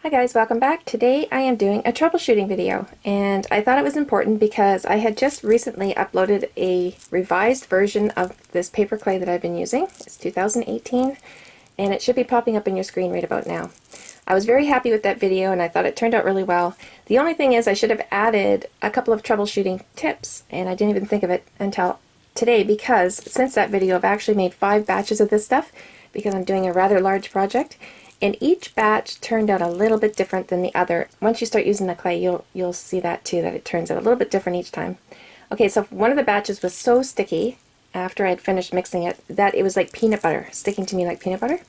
Hi guys, welcome back. Today I am doing a troubleshooting video, and I thought it was important because I had just recently uploaded a revised version of this paper clay that I've been using. It's 2018 and it should be popping up on your screen right about now. I was very happy with that video and I thought it turned out really well. The only thing is I should have added a couple of troubleshooting tips, and I didn't even think of it until today because since that video I've actually made 5 batches of this stuff because I'm doing a rather large project. And each batch turned out a little bit different than the other. Once you start using the clay, you'll see that too, that it turns out a little bit different each time. Okay, so one of the batches was so sticky after I had finished mixing it that it was like peanut butter, sticking to me like peanut butter.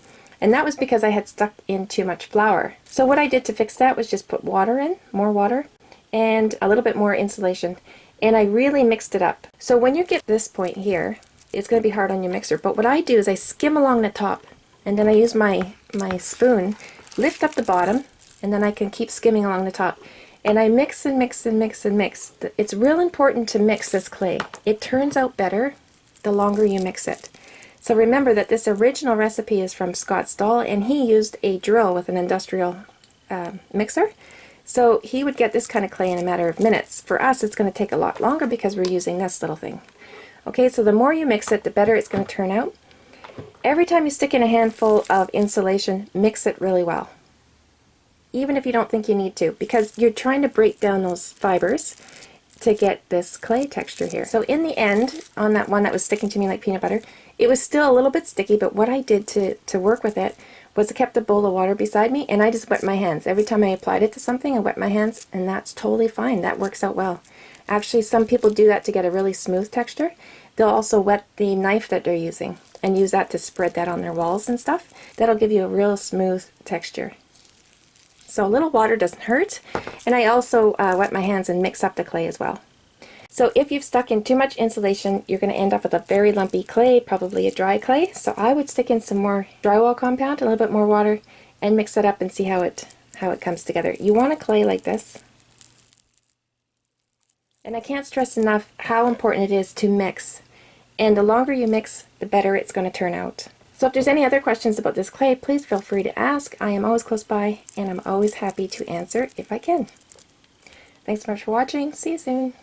And that was because I had stuck in too much flour. So what I did to fix that was just put water in, more water, and a little bit more insulation. And I really mixed it up. So when you get this point here, it's going to be hard on your mixer. But what I do is I skim along the top. And then I use my spoon, lift up the bottom, and then I can keep skimming along the top. And I mix and mix and mix and mix. It's real important to mix this clay. It turns out better the longer you mix it. So remember that this original recipe is from Scott Stahl, and he used a drill with an industrial mixer. So he would get this kind of clay in a matter of minutes. For us, it's going to take a lot longer because we're using this little thing. Okay, so the more you mix it, the better it's going to turn out. Every time you stick in a handful of insulation, mix it really well. Even if you don't think you need to, because you're trying to break down those fibers to get this clay texture here. So in the end, on that one that was sticking to me like peanut butter, it was still a little bit sticky, but what I did to work with it was I kept a bowl of water beside me and I just wet my hands. Every time I applied it to something, I wet my hands, and that's totally fine. That works out well. Actually, some people do that to get a really smooth texture. They'll also wet the knife that they're using and use that to spread that on their walls and stuff. That'll give you a real smooth texture. So a little water doesn't hurt, and I also wet my hands and mix up the clay as well. So if you've stuck in too much insulation, you're going to end up with a very lumpy clay, probably a dry clay. So I would stick in some more drywall compound, a little bit more water, and mix it up and see how it comes together. You want a clay like this. And I can't stress enough how important it is to mix. And the longer you mix, the better it's going to turn out. So if there's any other questions about this clay, please feel free to ask. I am always close by, and I'm always happy to answer if I can. Thanks so much for watching. See you soon.